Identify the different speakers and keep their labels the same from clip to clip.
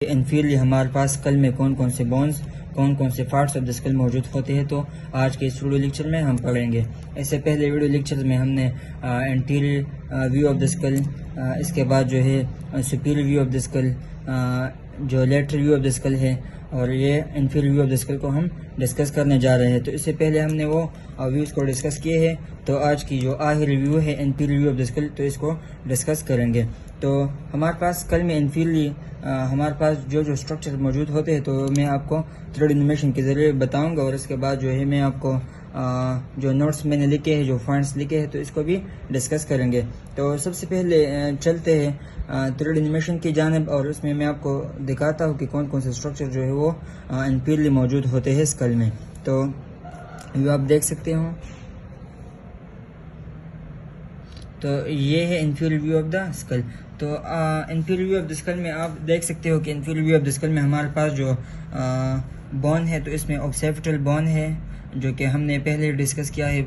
Speaker 1: Enfield हमारे पास school में कौन कौन से बोन्स, कौन कौन से पार्ट्स ऑफ द स्कल मौजूद होते हैं, तो आज के इस वीडियो लेक्चर में हम पढ़ेंगे। इससे पहले वीडियो लेक्चर में हमने anterior view of the skull, इसके बाद जो है superior view of the skull, जो lateral view of the skull है, और ये inferior view of the skull को हम डिस्कस करने जा रहे हैं। तो इससे पहले हमने वो व्यूज़ को डिस्कस किए हैं, तो आज की जो आखिरी व्यू है inferior view of the skull, तो इसको डिस्कस करेंगे। तो हमारे पास स्कल में इनफीरियर हमारे पास जो स्ट्रक्चर मौजूद होते हैं, तो मैं आपको 3D एनिमेशन के ज़रिए बताऊंगा, और इसके बाद जो है मैं आपको जो नोट्स मैंने लिखे हैं, जो पॉइंट्स लिखे हैं, तो इसको भी डिस्कस करेंगे। तो सबसे पहले चलते हैं 3D एनिमेशन की जानिब, और उसमें मैं आपको दिखाता हूँ कि कौन कौन से स्ट्रक्चर जो है वो इनफीरियर मौजूद होते हैं स्कल में। तो ये आप देख सकते हो, तो ये है inferior view of the skull. तो inferior view of the skull में आप देख सकते हो कि inferior view of the skull में हमारे पास जो बोन है, तो इसमें ऑक्सीपिटल बोन है, जो कि हमने पहले डिस्कस किया है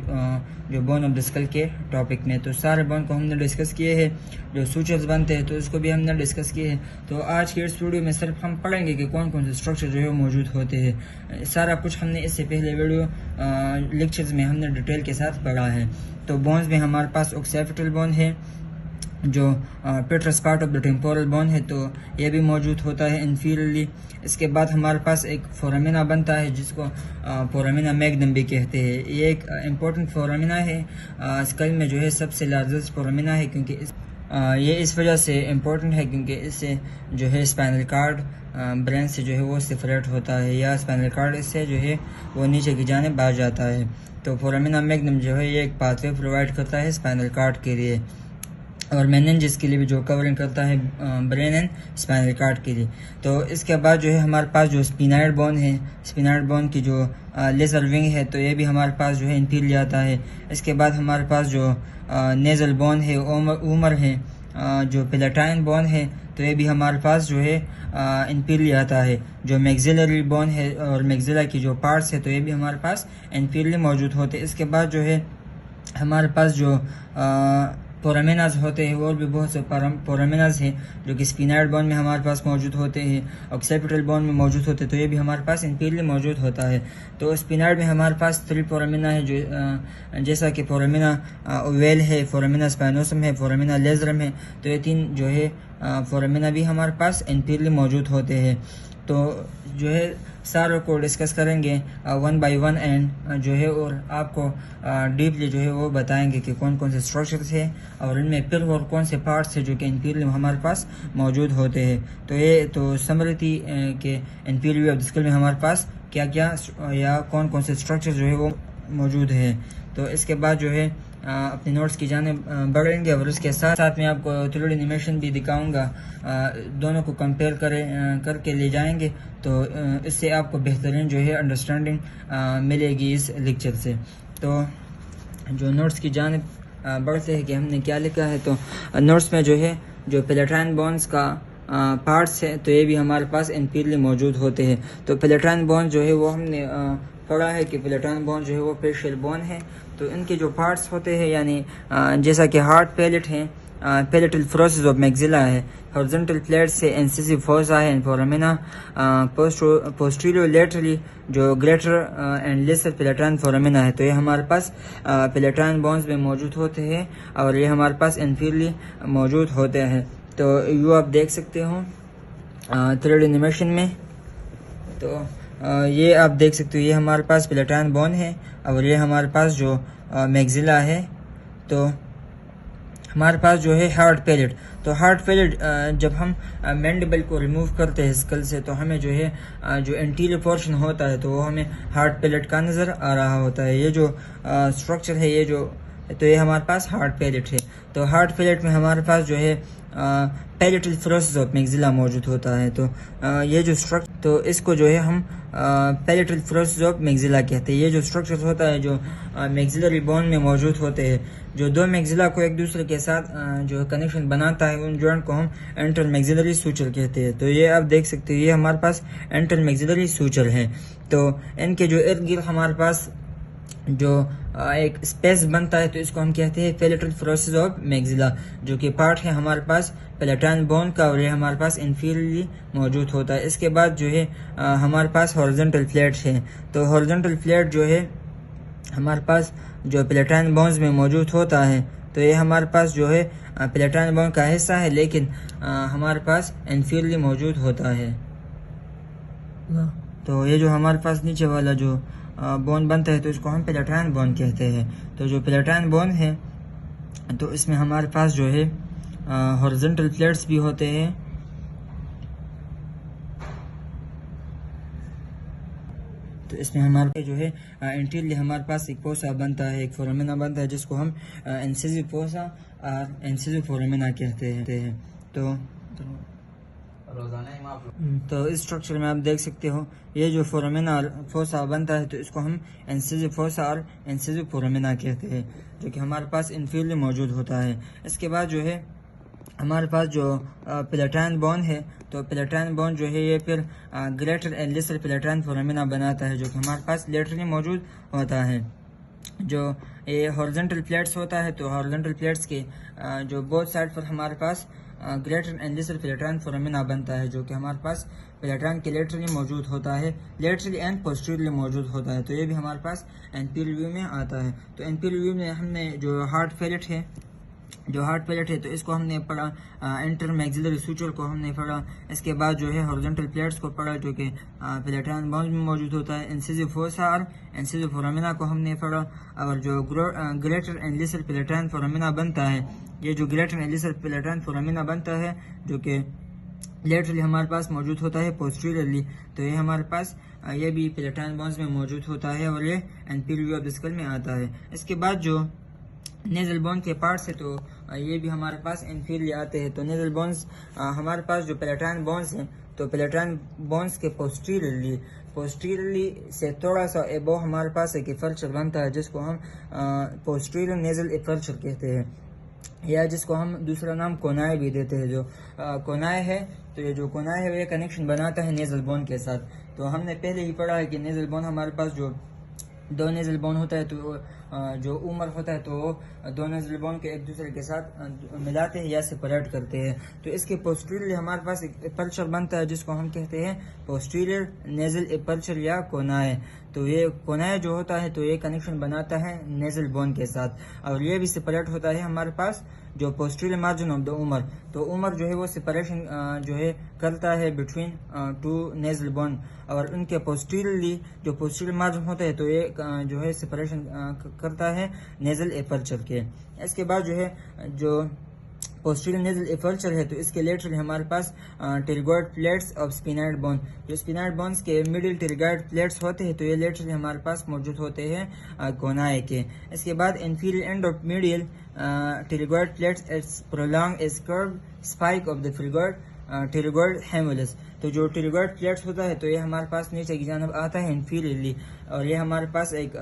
Speaker 1: जो बोन ऑफ द स्कल के टॉपिक में। तो सारे बोन को हमने डिस्कस किए हैं, जो सूचर्स बनते हैं तो उसको भी हमने डिस्कस किए हैं। तो आज के इस वीडियो में सिर्फ हम पढ़ेंगे कि कौन कौन से स्ट्रक्चर जो है वो मौजूद होते हैं। सारा कुछ हमने इससे पहले वीडियो लेक्चर्स में हमने डिटेल के साथ पढ़ा है। तो बोन्स में हमारे पास ऑक्सीपिटल बोन है, जो petrous part of the temporal bone है, तो ये भी मौजूद होता है इनफीरियरली। इसके बाद हमारे पास एक फोरामिना बनता है, जिसको फोरामिना मैग्नम भी कहते हैं। ये एक इम्पोर्टेंट फोरामिना है, स्कल में जो है सबसे लार्जेस्ट फोरामिना है, क्योंकि ये इस वजह से इम्पोर्टेंट है क्योंकि इससे जो है स्पाइनल कार्ड ब्रेन से जो है वो सेपरेट होता है, या स्पाइनल कार्ड इससे जो है वो नीचे की जानिब आ जाता है। तो फोरामिना मैग्नम जो है ये एक पाथवे प्रोवाइड करता है स्पाइनल कार्ड के लिए, और मेनिंजेस के लिए भी जो कवरिंग करता है ब्रेन एंड स्पाइनल कार्ड के लिए। तो इसके बाद जो है हमारे पास जो स्पिनाइड बोन है, स्पिनाइड बोन की जो लेजर विंग है, तो ये भी हमारे पास जो है इनफीरियर आता है। इसके बाद हमारे पास जो नेजल बोन है, उमर है, जो पेलेटाइन बोन है, तो ये भी हमारे पास जो है इनफीरियर आता है। जो मैक्सिलरी बोन है और मैक्सिला की जो पार्ट्स है, तो ये भी हमारे पास इनफीरियर मौजूद होते हैं। इसके बाद जो है हमारे पास जो फोरामिनाज होते हैं, और भी बहुत से फोरामिनाज हैं जो कि स्पिनाइड बोन में हमारे पास मौजूद होते हैं, ऑक्सीपिटल बोन में मौजूद होते हैं, तो ये भी हमारे पास इनफीरियर मौजूद होता है। तो स्पिनाइड में हमारे पास 3 फोरामिना है, जो जैसा कि फोरामिना ओवेल है, फोरामिना स्पाइनोसम है, फोरामिना लेजरम है, तो ये 3 जो है फोरामिना भी हमारे पास इनफीरियर मौजूद होते हैं। तो जो है सारों को डिस्कस करेंगे 1 बाय 1 एंड जो है, और आपको डीपली जो है वो बताएंगे कि कौन कौन से स्ट्रक्चर्स हैं, और इनमें फिर और कौन से पार्ट्स हैं जो कि इनफीरियर हमारे पास मौजूद होते हैं। तो ये तो समरी थी कि inferior view of the skull में हमारे पास क्या क्या या कौन कौन से स्ट्रक्चर जो है वो मौजूद है। तो इसके बाद जो है अपने नोट्स की जानिब बढ़ेंगे, और उसके साथ साथ मैं आपको 3D एनिमेशन भी दिखाऊंगा, दोनों को कंपेयर करके ले जाएंगे, तो इससे आपको बेहतरीन जो है अंडरस्टैंडिंग मिलेगी इस लेक्चर से। तो जो नोट्स की जानिब बढ़ते हैं कि हमने क्या लिखा है, तो नोट्स में जो है जो पेलेटाइन बोन्स का पार्ट्स है, तो ये भी हमारे पास इनफीरियर मौजूद होते हैं। तो पेलेटाइन बोन जो है वो हमने पढ़ा है कि पेलेटाइन बोन जो है वो फेशियल बोन है। तो इनके जो पार्ट्स होते हैं, यानी जैसा कि हार्ड पैलेट है, पैलेटल फोरसेस ऑफ मैक्सिला है, हॉरिजॉन्टल प्लेट से इंसिसिव फोसा है, फोरामिना पोस्टीरियर लेटरली जो greater and lesser palatine foramina है, तो ये हमारे पास पेलेटाइन बोन्स में मौजूद होते हैं, और ये हमारे पास इनफीरियर मौजूद होते हैं। तो ये आप देख सकते हो 3D एनिमेशन में। तो ये आप देख सकते हो, ये हमारे पास पेलेटाइन बोन है, और ये हमारे पास जो मैक्सिला है। तो हमारे पास जो है हार्ड पैलेट, तो हार्ड पैलेट जब हम मैंडिबल को रिमूव करते हैं स्कल से, तो हमें जो है जो इंटीरियर पोर्शन होता है, तो वो हमें हार्ड पैलेट का नज़र आ रहा होता है। ये जो स्ट्रक्चर है, ये जो, तो ये हमारे पास हार्ड पैलेट है। तो हार्ड पैलेट में हमारे पास जो है पैलेटल फोरसेस ऑफ मैक्सिला मौजूद होता है। तो ये जो स्ट्रक्चर, तो इसको जो है हम पैलेटल फोरसेस ऑफ मैक्सिला कहते हैं। ये जो स्ट्रक्चर होता है जो मैक्सिलरी बोन में मौजूद होते हैं, जो दो मैक्सिला को एक दूसरे के साथ जो कनेक्शन बनाता है, उन जॉइंट को हम एंटर मैक्सिलरी सूचर कहते हैं। तो ये आप देख सकते हो, ये हमारे पास एंटर मैक्सिलरी सूचर है। तो इनके जो इर्द गिर्द हमारे पास जो एक स्पेस बनता है तो इसको हम कहते हैं पेलेटल फोरोसिस ऑफ मैक्सिला, जो कि पार्ट है हमारे पास पेलेटाइन बोन का और ये हमारे पास इंफीरियरली मौजूद होता है। इसके बाद जो है हमारे पास हॉरिजॉन्टल फ्लैट है। तो हॉरिजॉन्टल फ्लैट जो है हमारे पास जो पेलेटाइन बोन्स में मौजूद होता है, तो ये हमारे पास जो है पेलेटाइन बोन का हिस्सा है, लेकिन हमारे पास इंफीरियरली मौजूद होता है। तो ये जो हमारे पास नीचे वाला जो बोन बनता है तो इसको हम पेलेटाइन बोन कहते हैं। तो जो पेलेटाइन बोन है तो इसमें हमारे पास जो है हॉरिजॉन्टल फ्लैट्स भी होते हैं। तो इसमें हमारे जो है इंटीरियरली हमारे पास एक फोसा बनता है, एक फोरामिना बनता है, जिसको हम इंसिसिव फोसा और इंसिसिव फोरामिना कहते हैं। तो इस स्ट्रक्चर में आप देख सकते हो ये जो फोरामिना फोसा बनता है तो इसको हम इंसिसिव फोसा और इंसिसिव फोरामिना कहते हैं, जो कि हमारे पास इंफीरियरली मौजूद होता है। इसके बाद जो है हमारे पास जो पेलेटाइन बोन है, तो पेलेटाइन बोन जो है ये फिर greater and lesser palatine foramina बनाता है, जो कि हमारे पास लेटरली मौजूद होता है। जो ये हॉरिजॉन्टल प्लेट्स होता है तो हॉरिजॉन्टल प्लेट्स के जो बोथ साइड पर हमारे पास greater and lesser palatine foramina बनता है, जो कि हमारे पास पेलेटाइन के लेटरली मौजूद होता है, लेटरली एंड पोस्टीरियरली मौजूद होता है। तो ये भी हमारे पास एनपीरियर व्यू में आता है। तो एनपीरियर व्यू में हमने जो हार्ड पैलेट है, तो इसको हमने पढ़ा, इंटर मैक्सिलरी सूचर को हमने पढ़ा। इसके बाद जो है हॉरिजॉन्टल प्लेट्स को पढ़ा, जो कि पेलेटाइन बोन्स में मौजूद होता है। इंसिसिव फोसा और इंसिसिव फोरामिना को हमने पढ़ा। और जो greater and lesser palatine foramina बनता है, ये जो greater and lesser palatine foramina बनता है जो कि लेटरली हमारे पास मौजूद होता है पोस्टीरियरली, तो ये हमारे पास ये भी पेलेटाइन बोन्स में मौजूद होता है और ये anterior view of the skull में आता है। इसके बाद जो नेजल बोन के पार्ट्स है तो ये भी हमारे पास इंफीरियरली आते हैं। तो नेजल बोन्स हमारे पास जो पेलेटाइन बोन्स हैं, तो पेलेटाइन बोन्स के पोस्टीरियरली से थोड़ा सा एबो हमारे पास एक एपर्चर बनता है, जिसको हम पोस्टीरियर नेजल एपर्चर कहते हैं, या जिसको हम दूसरा नाम कोनाए भी देते हैं। जो कोनाए है, तो ये जो कोनाए है वो कनेक्शन बनाता है नेजल बोन के साथ। तो हमने पहले ही पढ़ा है कि नेजल बोन हमारे पास जो दो नेजल बोन होता है, तो जो उमर होता है तो दो नेजल बोन के एक दूसरे के साथ मिलाते हैं या सेपरेट करते हैं। तो इसके पोस्टीरियरली हमारे पास एक एपर्चर बनता है, जिसको हम कहते हैं पोस्टीरियर नेजल एपर्चर या कोनाए। तो ये कोनाए जो होता है तो ये कनेक्शन बनाता है नेजल बोन के साथ, और ये भी सेपरेट होता है हमारे पास जो posterior margin of the vomer. तो उमर जो है वो सेपरेशन जो है करता है बिटवीन टू नेजल बोन, और उनके पोस्टीरियरली जो पोस्टीरियर मार्जिन होता है तो ये जो है सेपरेशन करता है नेजल एपर्चर के। इसके बाद जो है जो पोस्टीरियर नेजल एपर्चर है, तो इसके लेटरली हमारे पास टेरिगॉइड प्लेट्स ऑफ स्पिनाइड बोन, जो स्पिनाइड बोन्स के मिडिल टेरिगॉइड प्लेट्स होते हैं, तो ये लेटरली हमारे पास मौजूद होते हैं कोनाए के। इसके बाद inferior end of medial pterygoid plates its prolong as curve spike of the pterygoid hamulus. तो जो टेरिगॉइड प्लेट्स होता है तो ये हमारे पास नीचे की जानब आता है इंफीरियरली, और ये हमारे पास एक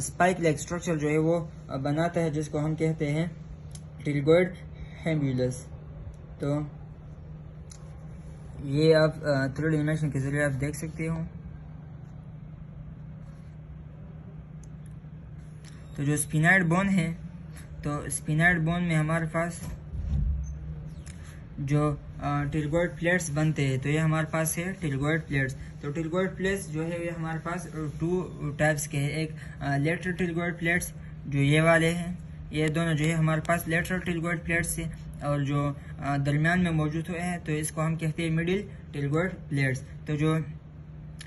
Speaker 1: स्पाइक लाइक स्ट्रक्चर जो है वो बनाता है, जिसको हम कहते हैं टेरिगॉइड हेमुलस। तो ये आप थर्ड एनिमेशन के जरिए आप देख सकते हो। तो जो स्पिनाइड बोन है, तो स्पिनाइड बोन में हमारे पास जो टेरिगॉइड प्लेट्स बनते हैं, तो ये हमारे पास है टेरिगॉइड प्लेट्स। तो टेरिगॉइड प्लेट्स जो है ये हमारे पास टू टाइप्स के हैं। एक लेटरल टेरिगॉइड प्लेट्स जो ये वाले हैं, ये दोनों जो है हमारे पास लेटरल टेरिगॉइड प्लेट्स है, और जो दरमियान में मौजूद हुए हैं तो इसको हम कहते हैं मिडिल टेरिगॉइड प्लेट्स। तो जो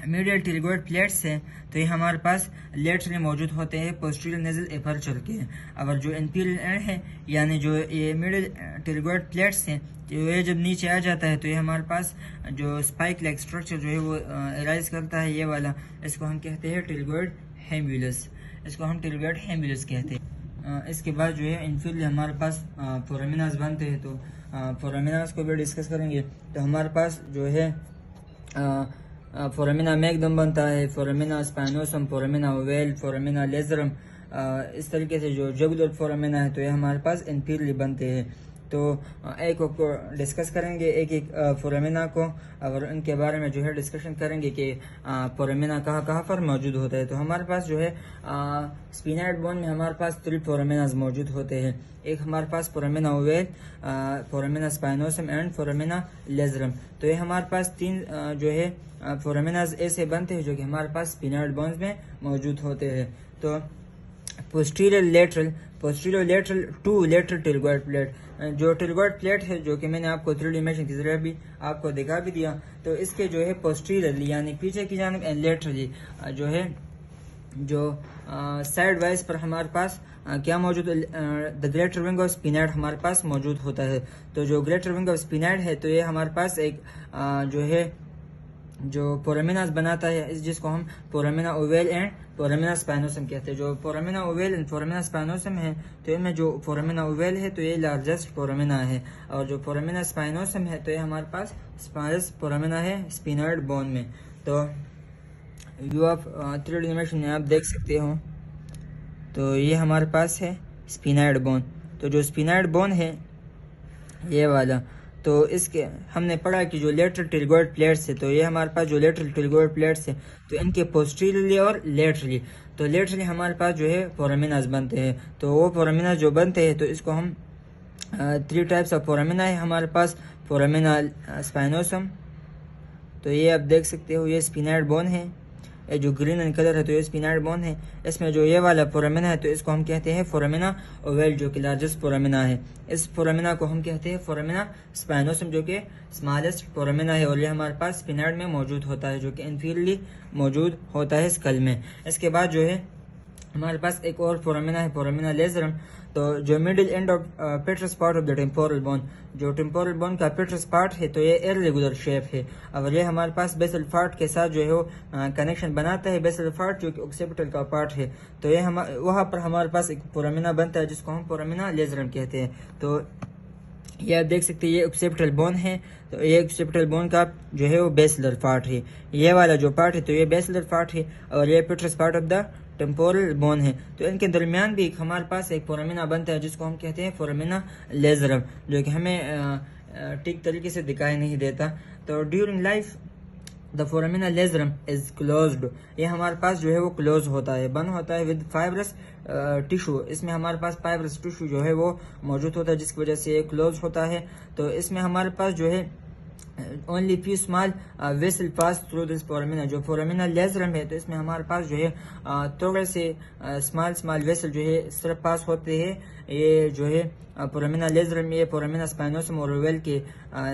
Speaker 1: मिडिल टेरिगॉइड प्लेट्स हैं तो ये हमारे पास लेटरली मौजूद होते हैं पोस्टीरियर नेजल एपर्चर के, और जो इंफीरियर एंड है यानी जो ये मिडिल टेरिगॉइड प्लेट्स हैं, तो ये जब नीचे आ जाता है तो ये हमारे पास जो स्पाइक लाइक स्ट्रक्चर जो है वो एराइज करता है, ये वाला, इसको हम कहते हैं टेरिगॉइड हेमुलस, इसको हम टेरिगॉइड हेमुलस कहते हैं। इसके बाद जो है इंफीरियरली हमारे पास फोरामिनास बनते हैं, तो फोरामिनास को भी डिस्कस करेंगे। तो हमारे पास जो है फोरामिना मैग्नम बनता है, foramina spinosum, foramina ovale, foramina लेजरम, इस तरीके से जो जुगुलर फोरामिना है तो ये हमारे पास इंफीरियरली बनते हैं। तो एक को डिस्कस करेंगे, एक एक फोरामिना को, और उनके बारे में जो है डिस्कशन करेंगे कि फोरामिना कहाँ कहाँ पर मौजूद होता है। तो हमारे पास जो है स्पिनाइड बोन में हमारे पास 3 फोरामिनाज मौजूद होते हैं। एक हमारे पास foramina ovale, foramina spinosum and foramina lacerum. तो ये हमारे पास 3 जो है फोरामिनाज ऐसे बनते हैं जो कि हमारे पास स्पिनाइड बोन्स में मौजूद होते हैं। तो posterior lateral to lateral pterygoid plate, जो टिलगॉइड प्लेट है जो कि मैंने आपको 3D इमेजिंग के जरिए भी आपको दिखा भी दिया। तो इसके जो है पोस्टीरियरली यानी पीछे की जानिब एंड लेटरली जो है जो साइड वाइज पर हमारे पास क्या मौजूद है, द ग्रेटर विंग ऑफ स्पिनाइड हमारे पास मौजूद होता है। तो जो ग्रेटर विंग ऑफ स्पिनाइड है तो ये हमारे पास एक जो है जो फोरामिनाज बनाता है, जिसको हम foramina oval and foramina spinosum कहते हैं। जो foramina oval and foramina spinosum है तो इनमें जो फोरामिना ओवेल है तो ये लार्जेस्ट फोरामिना है, और जो फोरामिना स्पाइनोसम है तो ये हमारे पास स्मॉलेस्ट फोरामिना है स्पिनाइड बोन में। तो व्यू ऑफ 3D एनिमेशन में आप देख सकते हो। तो ये हमारे पास है स्पिनाइड बोन। तो जो स्पिनाइड बोन है ये वाला, तो इसके हमने पढ़ा कि जो लेटरल टिलगॉइड प्लेट्स है तो ये हमारे पास जो लेटरल टिलगॉइड प्लेट्स है तो इनके पोस्टीरियरली और लेटरली, तो लेटरली हमारे पास जो है फोरामिनाज बनते हैं। तो वो फोरामिनाज जो बनते हैं तो इसको हम 3 टाइप्स ऑफ फोरामिना है हमारे पास। फोरामिना स्पाइनोसम, तो ये आप देख सकते हो ये स्पिनाइड बोन है। ये जो ग्रीन इन कलर है तो ये स्पिनाइड बोन है। इसमें जो ये वाला फोरामिना है तो इसको हम कहते हैं फोरामिना ओवेल जो कि लार्जेस्ट फोरामिना है। इस फोरामिना को हम कहते हैं फोरामिना स्पाइनोसम जो कि स्मॉलेस्ट फोरामिना है, और ये हमारे पास स्पिनाइड में मौजूद होता है जो कि इंफीरियरली मौजूद होता है स्कल में। इसके बाद जो है हमारे पास एक और फोरामिना है फोरामिना लेजरम। तो जो middle end of पेट्रस part of the temporal bone, जो टेम्पोरल बोन का पेट्रस पार्ट है तो ये इररेगुलर शेप है, और ये हमारे पास बेसल पार्ट के साथ जो है वो कनेक्शन बनाता है। बेसल पार्ट जो कि ऑक्सीपिटल का पार्ट है तो ये हम वहाँ पर हमारे पास एक फोरामिना बनता है जिसको हम फोरामिना लेजरम कहते हैं। तो ये आप देख सकते हैं ये ऑक्सीपिटल बोन है। तो ये ऑक्सीपिटल बोन का जो है वो बेसलर पार्ट है। ये वाला जो पार्ट है तो ये बेसलर पार्ट है, और ये पेट्रस part of the temporal bone है। तो इनके दरमियान भी हमारे पास एक फोरामिना बनता है जिसको हम कहते हैं फोरामिना लेजरम, जो कि हमें ठीक तरीके से दिखाई नहीं देता। तो during life the foramina lacerum is closed, ये हमारे पास जो है वो क्लोज होता है, बंद होता है विद फाइब्रस टिश्यू। इसमें हमारे पास फाइब्रस टिश्यू जो है वो मौजूद होता है जिसकी वजह से ये क्लोज होता है। तो इसमें हमारे पास जो है only few small vessel pass through this foramina. जो फोरामिना लेजरम है तो इसमें हमारे पास जो है थोड़े से स्मॉल वेसल जो है सिर्फ पास होते हैं। ये जो है फोरामिना लेजरम ये फोरामिना स्पाइनोसम और ओवेल के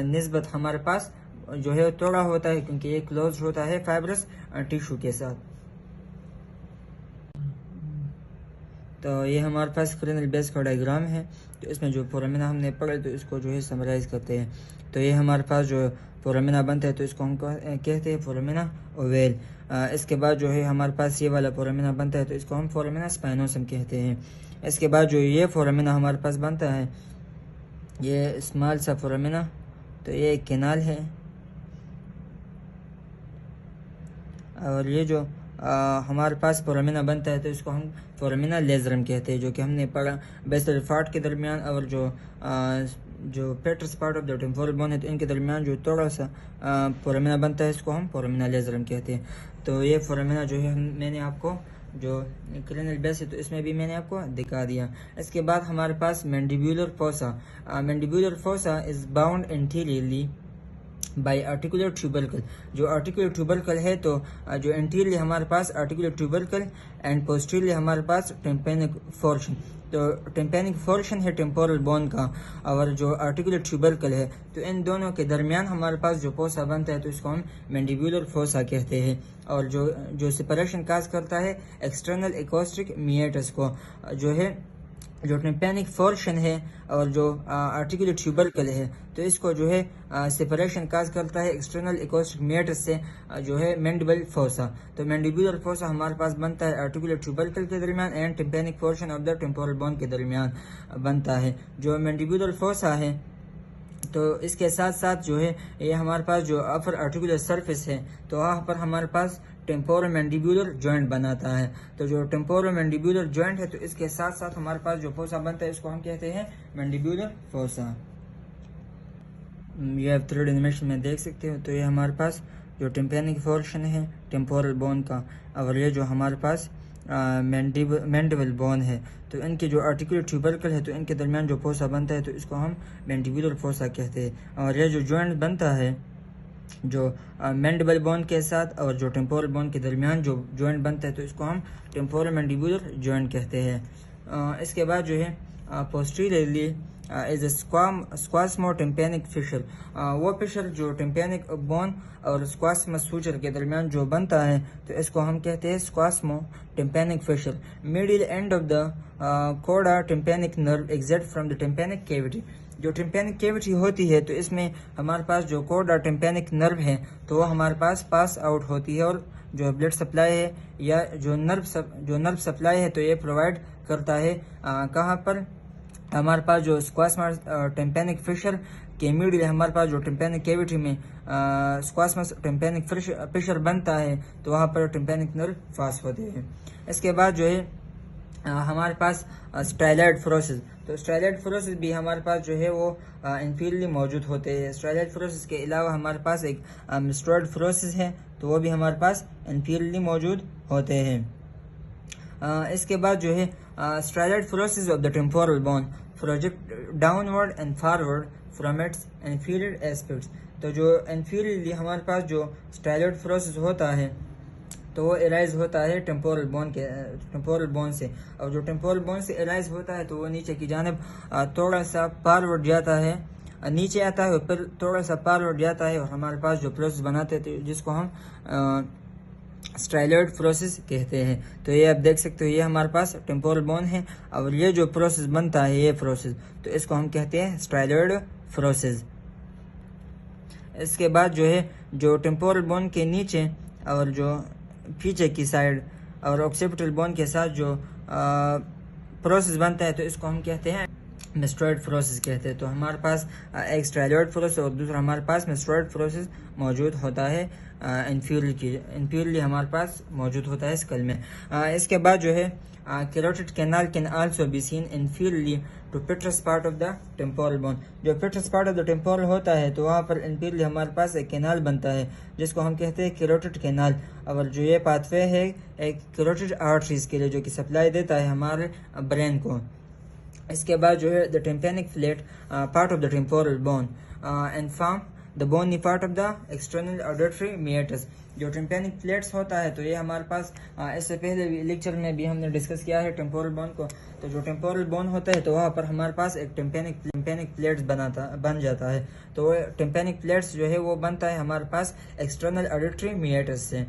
Speaker 1: निस्बत हमारे पास जो है थोड़ा होता है क्योंकि ये क्लोज होता है फाइब्रस टिश्यू के साथ। तो ये हमारे पास क्रेनल बेस का डायग्राम है। तो इसमें जो फोरामिना हमने पढ़ा तो इसको जो है समराइज करते हैं। तो ये हमारे पास जो फोरामिना बनता है तो इसको हम कहते हैं फोरामिना ओवेल। इसके बाद जो है हमारे पास ये वाला फोरामिना बनता है तो इसको हम फोरामिना स्पाइनोसम कहते हैं। इसके बाद जो ये फोरामिना हमारे पास बनता है ये स्मॉल सा फोरामिना, तो ये एक कैनाल है, और ये जो हमारे पास फोरामिना बनता है तो इसको हम फोरामिना लेजरम कहते हैं, जो कि हमने पढ़ा बेसल पार्ट के दरमियान और जो petrous part of the temporal bone है तो इनके दरमियान जो थोड़ा सा फोरामिना बनता है इसको हम फोरामिना लेजरम कहते हैं। तो ये फोरामिना जो है मैंने आपको जो क्रेनल बेस है तो इसमें भी मैंने आपको दिखा दिया। इसके बाद हमारे पास mandibular fossa. Mandibular fossa is bound anteriorly by articular tubercle. जो आर्टिकुलर ट्यूबरकल है तो जो एंटीरियरली हमारे पास आर्टिकुलर ट्यूबरकल एंड पोस्टीरियरली हमारे पास टिम्पैनिक पोर्शन। तो टिम्पैनिक पोर्शन है टेम्पोरल बोन का, और जो आर्टिकुलर ट्यूबरकल है तो इन दोनों के दरमियान हमारे पास जो फोसा बनता है तो इसको हम मैंडिबुलर फोसा कहते हैं। और जो सेपरेशन काज करता है एक्सटर्नल एकॉस्टिक मिएटस को, जो है जो टिम्पैनिक पोर्शन है और जो आर्टिकुलर ट्यूबरकल है तो इसको जो है सेपरेशन काज करता है एक्सटर्नल एकॉस्टिक मिएटस से, जो है मैंडिबल फोसा। तो मैंडिबुलर फोसा हमारे पास बनता है आर्टिकुलर ट्यूबरकल के दरमियान and tympanic portion of the temporal bone के दरमियान बनता है जो मैंडिबुलर फोसा है। तो इसके साथ साथ जो है ये हमारे पास जो अपर आर्टिकुलर सरफेस है तो वहाँ पर हमारे पास टेम्पोरोमैंडिबुलर जॉइंट बनाता है। तो जो टेम्पोरोमैंडिबुलर जॉइंट है तो इसके साथ साथ हमारे पास जो फोसा बनता है इसको हम कहते हैं मैंडिबुलर फोसा। ये आप थर्ड एनिमेशन में देख सकते हो। तो ये हमारे पास जो टिम्पैनिक पोर्शन है टेम्पोरल बोन का, और ये जो हमारे पास मैंडिबल बोन है, तो इनके जो आर्टिकुलर ट्यूबरकल है तो इनके दरमियान जो फोसा बनता है तो इसको हम मैंडिबुलर फोसा कहते हैं। और ये जो जॉइंट बनता है जो मैंडिबल बोन के साथ और जो टेम्पोरल बोन के दरमियान जो जॉइंट बनता है तो इसको हम टेम्पोरल मैंडिबुलर जॉइंट कहते हैं। इसके बाद जो है पोस्टीरियरली इज स्क्वास्मो टिम्पैनिक फिशर, वो फिशर जो टिम्पैनिक बोन और स्क्वास्मस सूचर के दरमियान जो बनता है तो इसको हम कहते हैं squamo tympanic fissure. Middle end of the कोडा tympanic nerve exit from the tympanic cavity, जो टिम्पैनिक कैविटी होती है तो इसमें हमारे पास जो कोडा टिम्पैनिक नर्व है तो वो हमारे पास आउट होती है, और जो ब्लड सप्लाई है या जो नर्व सप्लाई है तो ये प्रोवाइड करता है कहाँ पर, हमारे पास जो स्क्वास्मस टिम्पैनिक फिशर के मिडिल हमारे पास जो टिम्पैनिक कैविटी में स्क्वास्मस टिम्पैनिक फिशर बनता है तो वहाँ पर टिम्पैनिक नर्व पास होते हैं। इसके बाद जो है हमारे पास स्टाइलॉइड फ्लोरोसिस, तो स्टाइलॉइड फ्लोरोसिस भी हमारे पास जो है वो इंफीरियरली मौजूद होते हैं। स्टाइलॉइड फ्लोरोसिस के अलावा हमारे पास एक मिस्ट्रॉइड फ्लोरोसिस है तो वो भी हमारे पास इंफीरियरली मौजूद होते हैं। इसके बाद जो है styloid fluorosis of the temporal bone project downward and forward from its inferior aspects, तो जो इंफीरियरली हमारे पास जो स्टाइलॉइड फ्लोरोसिस होता है तो वो एराइज होता है टेम्पोरल बोन से, और जो टेम्पोरल बोन से एराइज होता है तो वो नीचे की जानिब थोड़ा सा फॉरवर्ड जाता है, नीचे आता है और फिर थोड़ा सा फॉरवर्ड जाता है और हमारे पास जो प्रोसेस बनाते थे जिसको हम स्टाइलॉइड फ्लोरोसिस कहते हैं। तो ये आप देख सकते हो ये हमारे पास टेम्पोरल बोन है और ये जो प्रोसेस बनता है ये प्रोसेस तो इसको हम कहते हैं स्टाइलॉइड फ्लोरोसिस। इसके बाद जो है जो टेम्पोरल बोन के नीचे और जो पीछे की साइड और ऑक्सीपिटल बोन के साथ जो प्रोसेस बनता है तो इसको हम कहते हैं मिस्ट्रॉइड फ्लोरोसिस कहते हैं। तो हमारे पास एक स्टाइलॉइड फ्लोरोसिस और दूसरा हमारे पास मिस्ट्रॉइड फ्लोरोसिस मौजूद होता है इंफीरियरली हमारे पास मौजूद होता है स्कल में। इसके बाद जो है carotid canal can also be seen inferiorly to petrous part of the temporal bone, जो petrous part of the temporal होता है तो वहाँ पर इंफीरियरली हमारे पास एक कैनाल बनता है जिसको हम कहते हैं कैरोटिड कैनाल, और जो ये पाथवे है एक कैरोटिड आर्टरीज के लिए जो कि सप्लाई देता है हमारे ब्रेन को। इसके बाद जो है the tympanic plate part of the temporal bone and form the bony part of the external auditory meatus, जो टिम्पैनिक प्लेट्स होता है तो ये हमारे पास इससे पहले लेक्चर में भी हमने डिस्कस किया है टेम्पोरल बोन को। तो जो टेम्पोरल बोन होता है तो वहाँ पर हमारे पास एक टिम्पैनिक प्लेट्स बन जाता है, तो वो टिम्पैनिक प्लेट्स जो है वो बनता है हमारे पास एक्सटर्नल ऑडिटरी मेटस से।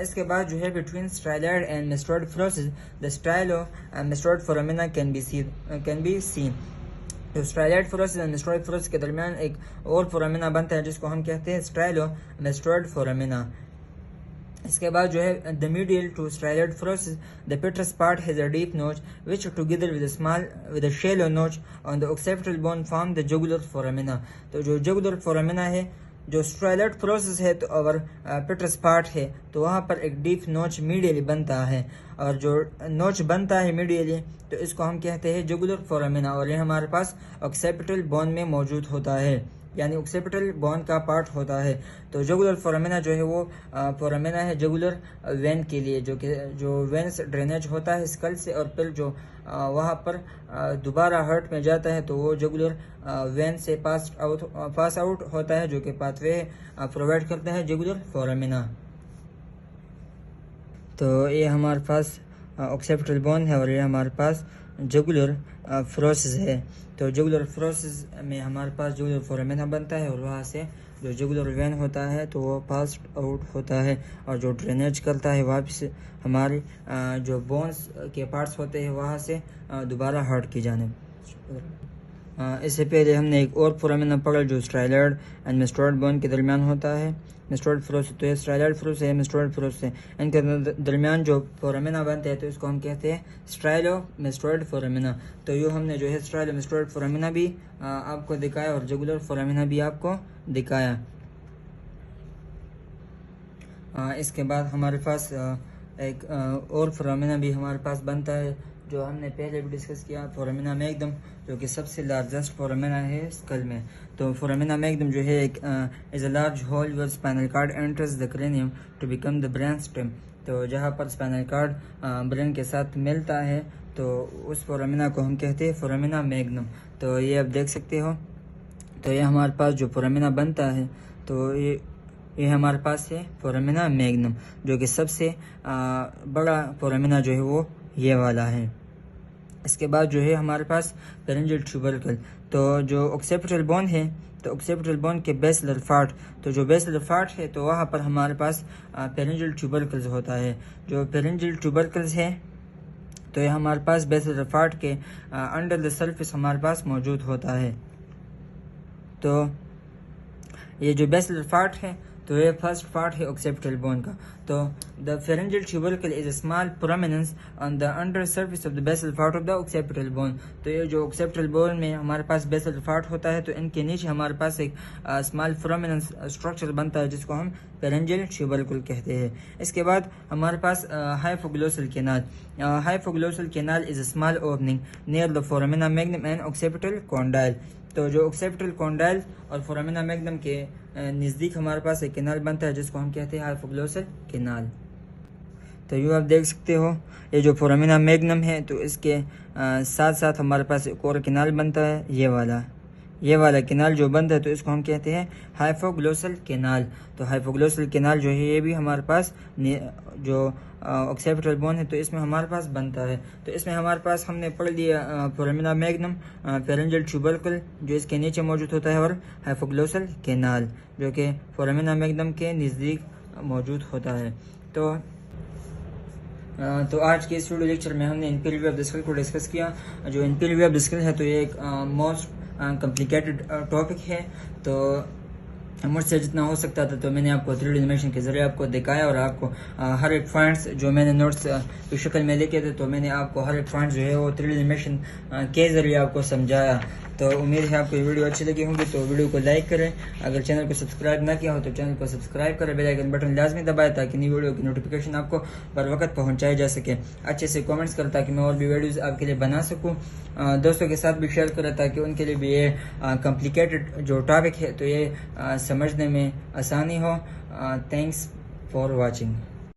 Speaker 1: इसके बाद जो है between styloid and mastoid processes the stylomastoid foramina can be seen, तो स्टाइलॉइड फ्लोरोसिस और मिस्ट्रॉइड फ्लोरोसिस के दरमियान एक और फोरामिना बनता है जिसको हम कहते हैं स्टाइलो मिस्ट्रॉइड फोरामिना। इसके बाद जो है the medial to styloid process the petrous part has a deep notch which together with a shallow notch on the occipital bone form the jugular foramina, तो जो जुगुलर फोरामिना है जो स्टाइलॉइड फ्लोरोसिस है तो और पेट्रस पार्ट है तो वहाँ पर एक डीप नोच मीडियली बनता है, और जो नोच बनता है मीडियली तो इसको हम कहते हैं जुगुलर फोरामिना, और ये हमारे पास ऑक्सीपिटल बोन में मौजूद होता है यानी ऑक्सीपिटल बोन का पार्ट होता है। तो जुगुलर फोरामिना जो है वो फोरामिना है जुगुलर वेन के लिए जो वेन्स ड्रेनेज होता है स्कल से और फिर जो वहाँ पर दोबारा हार्ट में जाता है तो वो जुगुलर वेन से पास आउट होता है जो कि पाथवे प्रोवाइड करता है जुगुलर फोरामिना। तो ये हमारे पास ऑक्सीपिटल बोन है और ये हमारे पास जुगुलर फ्लोरोसिस है। तो जुगुलर फ्लोरोसिस में हमारे पास जुगुलर फोरामिना बनता है और वहाँ से जो जुगुलर वेन होता है तो वो पास आउट होता है और जो ड्रेनेज करता है वापस हमारे जो बोन्स के पार्ट्स होते हैं वहाँ से दोबारा हार्ट की जानिब। इससे पहले हमने एक और फोरामिना पढ़ा जो स्टाइलॉइड एंड मिस्ट्रॉइड बोन के दरमियान होता है मिस्ट्रॉइड फ्लोरोसिस, तो ये स्टाइलॉइड फ्लोरोसिस है मिस्ट्रॉइड फ्लोरोसिस है, इनके दरमियान जो फोरामिना बनते हैं तो इसको हम कहते हैं स्टाइलो मिस्ट्रॉइड फोरामिना। तो ये हमने जो है स्टाइलो मिस्ट्रॉइड फोरामिना भी आपको दिखाया और जुगुलर फोरामिना भी आपको दिखाया। इसके बाद हमारे पास एक और फोरामिना भी हमारे पास बनता है जो हमने पहले भी डिस्कस किया, फोरामिना मैग्नम, जो कि सबसे लार्जेस्ट फोरामिना है स्कल में। तो फोरामिना मैग्नम जो है एक is a large hole where spinal cord enters the cranium to become the brain stem. तो जहाँ पर स्पाइनल कार्ड ब्रेन के साथ मिलता है तो उस फोरामिना को हम कहते हैं फोरामिना मैग्नम। तो ये आप देख सकते हो। तो ये हमारे पास जो फोरामिना बनता है तो ये हमारे पास है फोरामिना मैग्नम, जो कि सबसे बड़ा फोरामिना जो है वो ये वाला है। इसके बाद जो है हमारे पास पेरिंजियल ट्यूबरकल। तो जो ऑक्सीपिटल बोन है, तो ऑक्सीपिटल बोन के बेसलर फार्ट, तो जो बेसलर फार्ट है तो वहाँ पर हमारे पास पेरिंजियल ट्यूबरकल्स होता है। जो पेरिंजियल ट्यूबरकल्स है तो ये हमारे पास बेसलर फार्ट के अंडर द सरफेस हमारे पास मौजूद होता है। तो ये जो बेसलर फार्ट है तो ये फर्स्ट पार्ट है ऑक्सीपिटल बोन का। तो the pharyngeal tubercle is a small prominence on the under surface of the basal part of the occipital bone. तो ये जो ऑक्सीपिटल बोन में हमारे पास बेसल पार्ट होता है तो इनके नीचे हमारे पास एक स्मॉल प्रोमिनेंस स्ट्रक्चर बनता है जिसको हम फेरेंजियल ट्यूबरकल कहते हैं। इसके बाद हमारे पास hypoglossal canal. Hypoglossal canal is a small opening near the foramina magnum and occipital condyle. तो जो ऑक्सीपिटल कॉन्डाइल और फोरामिना मैग्नम के नज़दीक हमारे पास एक कैनाल बनता है जिसको हम कहते हैं हाइपोग्लोसल कैनाल। तो यूँ आप देख सकते हो ये जो फोरामिना मैग्नम है तो इसके साथ साथ हमारे पास एक और कैनाल बनता है, ये वाला कैनाल जो बनता है तो इसको हम कहते हैं हाइपोग्लोसल कैनाल। तो हाइपोग्लोसल कैनाल जो है ये भी हमारे पास जो ऑक्सीपिटल बोन है तो इसमें हमारे पास बनता है। तो इसमें हमारे पास हमने पढ़ लिया फोरामिना मैग्नम, फेरेंजियल ट्यूबरकल जो इसके नीचे मौजूद होता है, और हाइपोग्लोसल कैनाल जो कि फोरामिना मैग्नम के नज़दीक मौजूद होता है। तो आज के इस वीडियो लेक्चर में हमने inferior view of the skull को डिस्कस किया। जो inferior view of the skull है तो ये एक मोस्ट कॉम्प्लिकेटेड टॉपिक है। तो मुझसे जितना हो सकता था तो मैंने आपको 3D एनिमेशन के ज़रिए आपको दिखाया और आपको हर एक पॉइंट्स जो मैंने नोट्स की शक्ल में लिखे थे तो मैंने आपको हर एक पॉइंट जो है वो 3D एनिमेशन के ज़रिए आपको समझाया। तो उम्मीद है आपको ये वीडियो अच्छी लगी होंगी। तो वीडियो को लाइक करें, अगर चैनल को सब्सक्राइब ना किया हो तो चैनल को सब्सक्राइब करें, बेल आइकन बटन लाजमी दबाएं ताकि नई वीडियो की नोटिफिकेशन आपको बर वक्त पहुँचाई जा सके। अच्छे से कमेंट्स करें ताकि मैं और भी वीडियोज़ आपके लिए बना सकूँ। दोस्तों के साथ भी शेयर करें ताकि उनके लिए भी ये कॉम्प्लिकेटेड जो टॉपिक है तो ये समझने में आसानी हो। Thanks for watching.